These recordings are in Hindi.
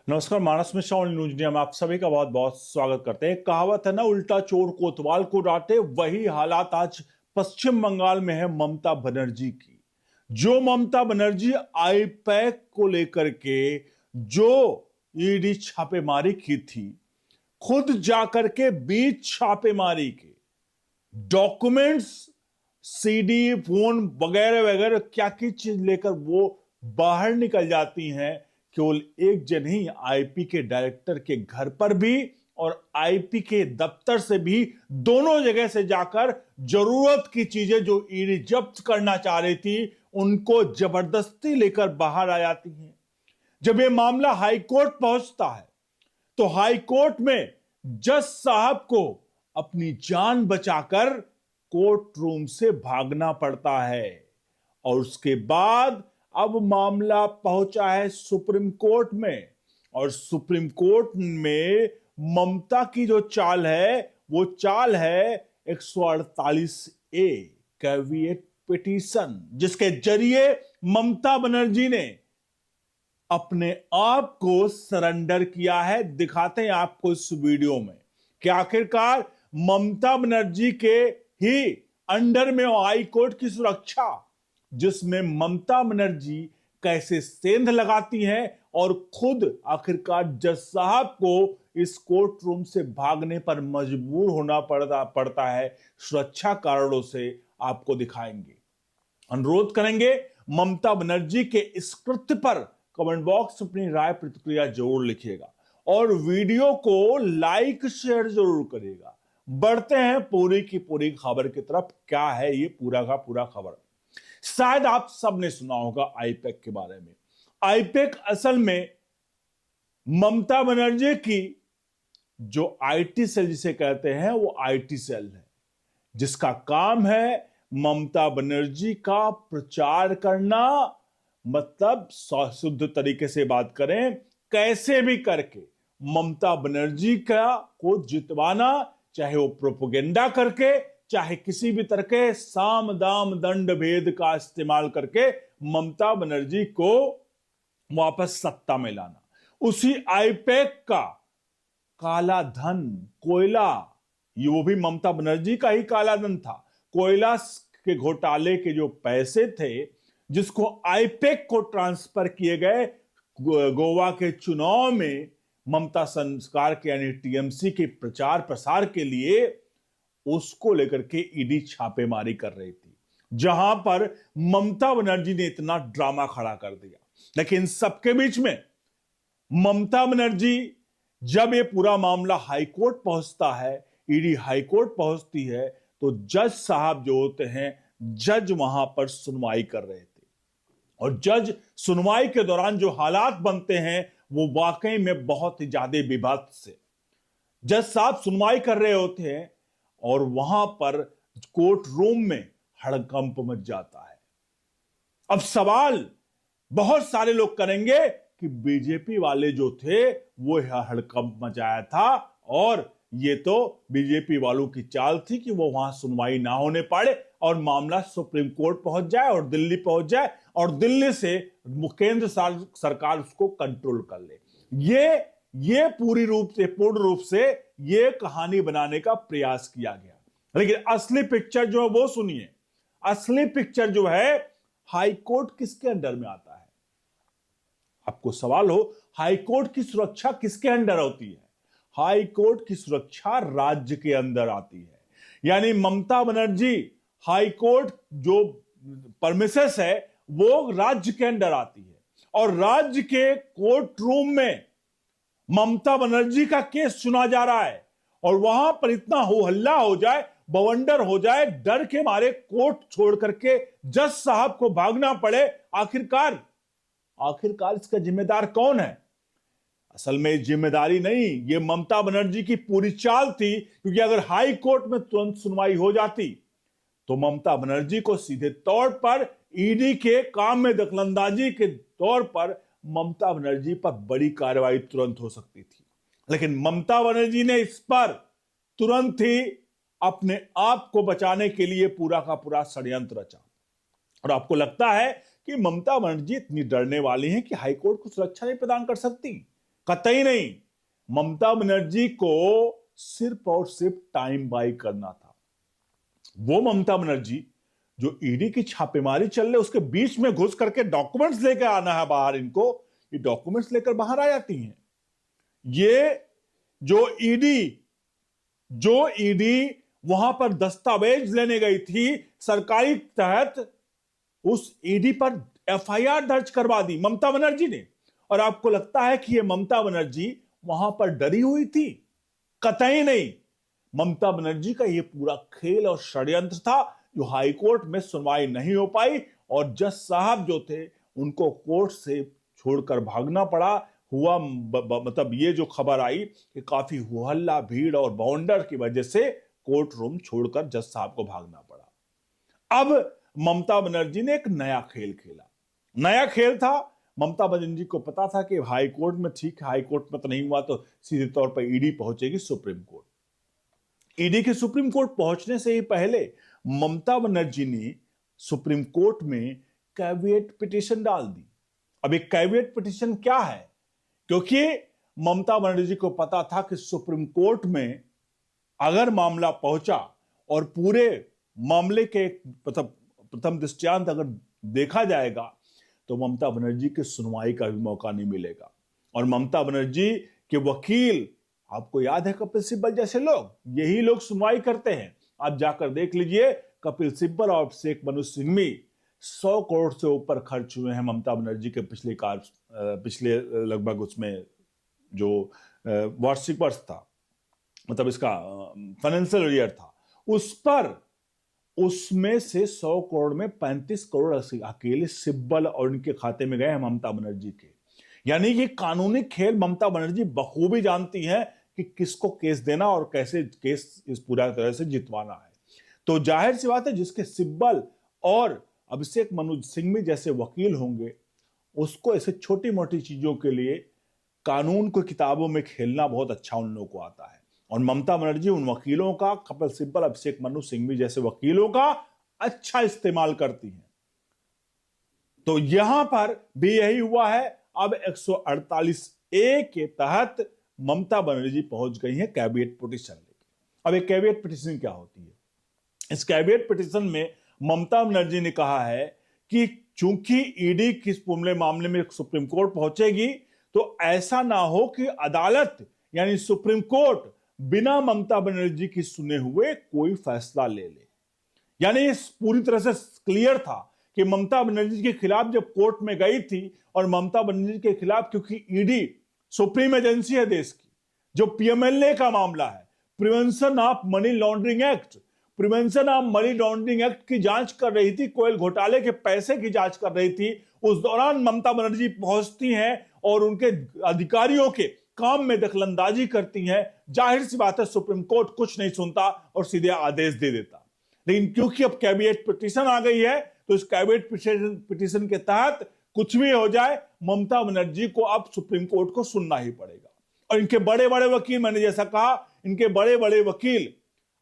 नमस्कार, मानस मिश्रा और न्यूज इंडिया में आप सभी का बहुत बहुत स्वागत करते हैं। कहावत है ना, उल्टा चोर कोतवाल को डांटे। वही हालात आज पश्चिम बंगाल में है ममता बनर्जी की। जो ममता बनर्जी आईपैक को लेकर के जो ईडी छापेमारी की थी, खुद जाकर के बीच छापेमारी के डॉक्यूमेंट्स, सीडी, फोन वगैरह वगैरह क्या क्या चीज लेकर वो बाहर निकल जाती हैं। केवल एक जन ही आईपी के डायरेक्टर के घर पर भी और आईपी के दफ्तर से भी, दोनों जगह से जाकर जरूरत की चीजें जो ईडी जब्त करना चाह रही थी उनको जबरदस्ती लेकर बाहर आ जाती हैं। जब यह मामला हाईकोर्ट पहुंचता है तो हाईकोर्ट में जज साहब को अपनी जान बचाकर कोर्ट रूम से भागना पड़ता है। और उसके बाद अब मामला पहुंचा है सुप्रीम कोर्ट में, और सुप्रीम कोर्ट में ममता की जो चाल है वो चाल है 148A कैविएट पिटीशन, जिसके जरिए ममता बनर्जी ने अपने आप को सरेंडर किया है। दिखाते हैं आपको इस वीडियो में कि आखिरकार ममता बनर्जी के ही अंडर में हाई कोर्ट की सुरक्षा, जिसमें ममता बनर्जी कैसे सेंध लगाती हैं और खुद आखिरकार जज साहब को इस कोर्ट रूम से भागने पर मजबूर होना पड़ता है सुरक्षा कारणों से, आपको दिखाएंगे। अनुरोध करेंगे ममता बनर्जी के इस कृत्य पर कमेंट बॉक्स में अपनी राय प्रतिक्रिया जरूर लिखिएगा और वीडियो को लाइक शेयर जरूर करिएगा। बढ़ते हैं पूरी की पूरी खबर की तरफ। क्या है ये पूरा का पूरा खबर? शायद आप सबने सुना होगा आईपैक के बारे में। आईपैक असल में ममता बनर्जी की जो आईटी सेल जिसे कहते हैं वो आईटी सेल है, जिसका काम है ममता बनर्जी का प्रचार करना। मतलब शुद्ध तरीके से बात करें, कैसे भी करके ममता बनर्जी का को जितवाना, चाहे वो प्रोपेगेंडा करके, चाहे किसी भी तरह के साम दाम दंड भेद का इस्तेमाल करके ममता बनर्जी को वापस सत्ता में लाना। उसी आईपैक का काला धन, कोयला, ये वो भी ममता बनर्जी का ही काला धन था। कोयला के घोटाले के जो पैसे थे जिसको आईपैक को ट्रांसफर किए गए गोवा के चुनाव में ममता संस्कार के यानी टीएमसी के प्रचार प्रसार के लिए, उसको लेकर के ईडी छापेमारी कर रही थी, जहां पर ममता बनर्जी ने इतना ड्रामा खड़ा कर दिया। लेकिन सबके बीच में ममता बनर्जी, जब ये पूरा मामला हाईकोर्ट पहुंचता है, ईडी हाईकोर्ट पहुंचती है, तो जज साहब जो होते हैं, जज वहां पर सुनवाई कर रहे थे। और जज सुनवाई के दौरान जो हालात बनते हैं वो वाकई में बहुत ही ज्यादा विभत्स से। जज साहब सुनवाई कर रहे होते हैं और वहां पर कोर्ट रूम में हड़कंप मच जाता है। अब सवाल बहुत सारे लोग करेंगे कि बीजेपी वाले जो थे वो हड़कंप मचाया था, और ये तो बीजेपी वालों की चाल थी कि वो वहां सुनवाई ना होने पाए और मामला सुप्रीम कोर्ट पहुंच जाए और दिल्ली पहुंच जाए और दिल्ली से केंद्र सरकार उसको कंट्रोल कर ले। ये पूर्ण रूप से ये कहानी बनाने का प्रयास किया गया। लेकिन असली पिक्चर जो है वो सुनिए। असली पिक्चर जो है, हाई कोर्ट किसके अंडर में आता है? आपको सवाल हो, हाई कोर्ट की सुरक्षा किसके अंडर होती है? हाई कोर्ट की सुरक्षा राज्य के अंदर आती है। यानी ममता बनर्जी हाई कोर्ट जो परमिसेस है वो राज्य के अंदर आती है, और राज्य के कोर्ट रूम में ममता बनर्जी का केस सुना जा रहा है, और वहां पर इतना हो हल्ला हो जाए, बवंडर हो जाए, डर के मारे कोर्ट छोड़ करके जज साहब को भागना पड़े। आखिरकार इसका जिम्मेदार कौन है? असल में जिम्मेदारी नहीं, ये ममता बनर्जी की पूरी चाल थी, क्योंकि अगर हाई कोर्ट में तुरंत सुनवाई हो जाती तो ममता बनर्जी को सीधे तौर पर ईडी के काम में दखलंदाजी के तौर पर ममता बनर्जी पर बड़ी कार्रवाई तुरंत हो सकती थी। लेकिन ममता बनर्जी ने इस पर तुरंत ही अपने आप को बचाने के लिए पूरा का पूरा षड्यंत्र रचा। और आपको लगता है कि ममता बनर्जी इतनी डरने वाली हैं कि हाईकोर्ट को सुरक्षा नहीं प्रदान कर सकती? कतई नहीं। ममता बनर्जी को सिर्फ और सिर्फ टाइम बाई करना था। वो ममता बनर्जी जो ईडी की छापेमारी चल रही है उसके बीच में घुस करके डॉक्यूमेंट्स लेकर आना है बाहर, इनको ये डॉक्यूमेंट्स लेकर बाहर आ जाती हैं। ये जो ईडी वहां पर दस्तावेज लेने गई थी सरकारी तहत, उस ईडी पर एफआईआर दर्ज करवा दी ममता बनर्जी ने। और आपको लगता है कि ये ममता बनर्जी वहां पर डरी हुई थी? कतई नहीं। ममता बनर्जी का ये पूरा खेल और षड्यंत्र था जो हाईकोर्ट में सुनवाई नहीं हो पाई और जज साहब जो थे उनको कोर्ट से छोड़कर भागना पड़ा। मतलब ये जो खबर आई कि काफी हुहल्ला, भीड़ और बाउंडर की वजह से कोर्ट रूम छोड़कर जज साहब को भागना पड़ा। अब ममता बनर्जी ने एक नया खेल खेला। नया खेल था, ममता बनर्जी को पता था कि हाई कोर्ट में, ठीक है हाई कोर्ट में तो नहीं हुआ तो सीधे तौर पर ईडी पहुंचेगी सुप्रीम कोर्ट। ईडी के सुप्रीम कोर्ट पहुंचने से ही पहले ममता बनर्जी ने सुप्रीम कोर्ट में कैविएट पिटीशन डाल दी। अब एक कैविएट पिटीशन क्या है? क्योंकि ममता बनर्जी को पता था कि सुप्रीम कोर्ट में अगर मामला पहुंचा और पूरे मामले के मतलब प्रथम दृष्टयांत अगर देखा जाएगा तो ममता बनर्जी की सुनवाई का भी मौका नहीं मिलेगा। और ममता बनर्जी के वकील, आपको याद है कपिल सिब्बल जैसे लोग, यही लोग सुनवाई करते हैं। आप जाकर देख लीजिए, कपिल सिब्बल और अभिषेक मनु सिंघवी 100 करोड़ से ऊपर खर्च हुए हैं ममता बनर्जी के पिछले लगभग उसमें जो वार्षिक वर्ष था, मतलब इसका फाइनेंशियल ईयर था, उस पर उसमें से 100 करोड़ में 35 करोड़ अकेले सिब्बल और उनके खाते में गए हैं ममता बनर्जी के। यानी कि कानूनी खेल ममता बनर्जी बखूबी जानती हैं कि किसको केस देना और कैसे केस इस पूरा तरह से जितवाना है। तो जाहिर सी बात है जिसके सिब्बल और अभिषेक मनु सिंघवी जैसे वकील होंगे उसको ऐसे छोटी मोटी चीजों के लिए कानून को किताबों में खेलना बहुत अच्छा उन लोगों को आता है। और ममता बनर्जी उन वकीलों का, कपिल सिब्बल, अभिषेक मनु सिंघवी जैसे वकीलों का अच्छा इस्तेमाल करती हैं। तो यहां पर भी यही हुआ है। अब 148A के तहत ममता बनर्जी पहुंच गई है कैविएट पिटीशन लेके। अब एक कैविएट पिटीशन क्या होती है? इस कैविएट पिटीशन में ममता बनर्जी ने कहा है कि चूंकि ईडी किस मामले में सुप्रीम कोर्ट पहुंचेगी तो ऐसा ना हो कि अदालत यानी सुप्रीम कोर्ट बिना ममता बनर्जी की सुने हुए कोई फैसला ले ले। यानी ये पूरी तरह से क्लियर था कि ममता बनर्जी के खिलाफ जब कोर्ट में गई थी और ममता बनर्जी के खिलाफ, क्योंकि ईडी सुप्रीम एजेंसी है देश की, जो पीएमएलए का मामला है, prevention of money laundering act, prevention of money laundering act की जांच कर रही थी, कोयल घोटाले के पैसे की जांच कर रही थी। उस दौरान ममता बनर्जी पहुंचती हैं और उनके अधिकारियों के काम में दखलंदाजी करती हैं। जाहिर सी बात है सुप्रीम कोर्ट कुछ नहीं सुनता और सीधे आदेश दे देता। लेकिन क्योंकि अब कैविएट पिटीशन आ गई है तो इस कैविएट पिटीशन के तहत कुछ भी हो जाए ममता बनर्जी को अब सुप्रीम कोर्ट को सुनना ही पड़ेगा। और इनके बड़े बड़े वकील, मैंने जैसा कहा, इनके बड़े बड़े वकील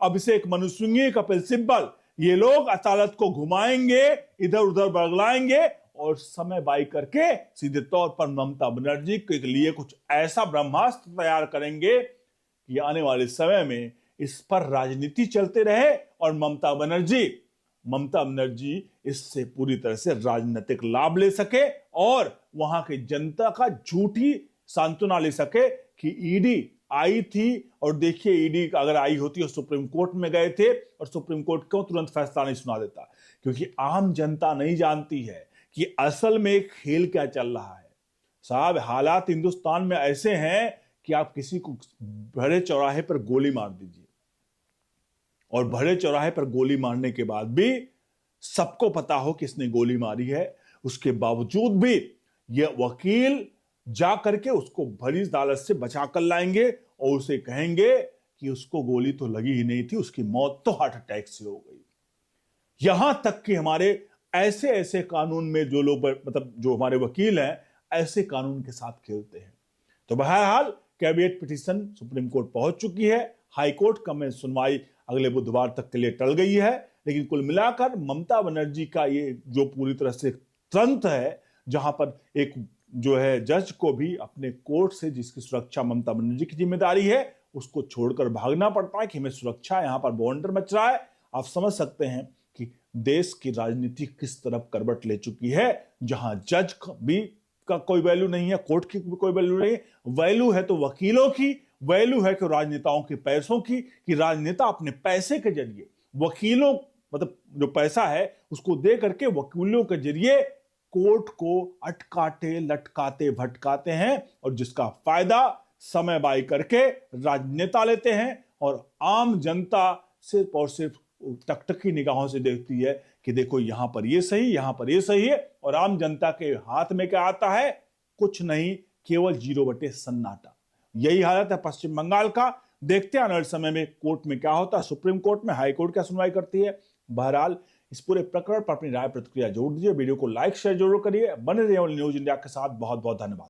अभिषेक मनु सिंघवी, कपिल सिब्बल, ये लोग अदालत को घुमाएंगे, इधर उधर बगलाएंगे और समय बाई करके सीधे तौर पर ममता बनर्जी के लिए कुछ ऐसा ब्रह्मास्त्र तैयार करेंगे कि आने वाले समय में इस पर राजनीति चलते रहे और ममता बनर्जी इससे पूरी तरह से राजनीतिक लाभ ले सके और वहां की जनता का झूठी सांत्वना ले सके कि ईडी आई थी और देखिए ईडी अगर आई होती और सुप्रीम कोर्ट में गए थे और सुप्रीम कोर्ट क्यों तुरंत फैसला नहीं सुना देता। क्योंकि आम जनता नहीं जानती है कि असल में खेल क्या चल रहा है। साहब, हालात हिंदुस्तान में ऐसे हैं कि आप किसी को भरे चौराहे पर गोली मार दीजिए और भरे चौराहे पर गोली मारने के बाद भी सबको पता हो कि इसने गोली मारी है, उसके बावजूद भी ये वकील जा करके उसको भरी अदालत से बचा कर लाएंगे और उसे कहेंगे कि उसको गोली तो लगी ही नहीं थी, उसकी मौत तो हार्ट अटैक से हो गई। यहां तक कि हमारे ऐसे ऐसे कानून में जो लोग, मतलब जो हमारे वकील हैं, ऐसे कानून के साथ खेलते हैं। तो बहरहाल कैविएट पिटीशन सुप्रीम कोर्ट पहुंच चुकी है। हाई कोर्ट का में सुनवाई अगले बुधवार तक के लिए टल गई है। लेकिन कुल मिलाकर ममता बनर्जी का ये जो पूरी तरह से तंत्र है, जहां पर एक जो है जज को भी अपने कोर्ट से जिसकी सुरक्षा ममता बनर्जी की जिम्मेदारी है उसको छोड़कर भागना पड़ता है कि हमें सुरक्षा, यहां पर बवंडर मच रहा है। आप समझ सकते हैं कि देश की राजनीति किस तरफ करवट ले चुकी है, जहां जज भी का कोई वैल्यू नहीं है, कोर्ट की भी कोई वैल्यू नहीं है। वैल्यू है तो वकीलों की, वैल्यू है कि राजनेताओं के पैसों की, कि राजनेता अपने पैसे के जरिए वकीलों, मतलब जो पैसा है उसको दे करके वकीलों के जरिए कोर्ट को अटकाते लटकाते भटकाते हैं, और जिसका फायदा समय बाई करके राजनेता लेते हैं, और आम जनता सिर्फ और सिर्फ टकटकी निगाहों से देखती है कि देखो यहां पर ये सही, यहां पर ये सही है, और आम जनता के हाथ में क्या आता है? कुछ नहीं, केवल 0 सन्नाटा। यही हालत है पश्चिम बंगाल का। देखते हैं आने वाले समय में कोर्ट में क्या होता है, सुप्रीम कोर्ट में, हाई कोर्ट क्या सुनवाई करती है। बहरहाल इस पूरे प्रकरण पर अपनी राय प्रतिक्रिया जोड़ दीजिए, वीडियो को लाइक शेयर जरूर करिए। बने रहिए न्यूज इंडिया के साथ। बहुत बहुत धन्यवाद।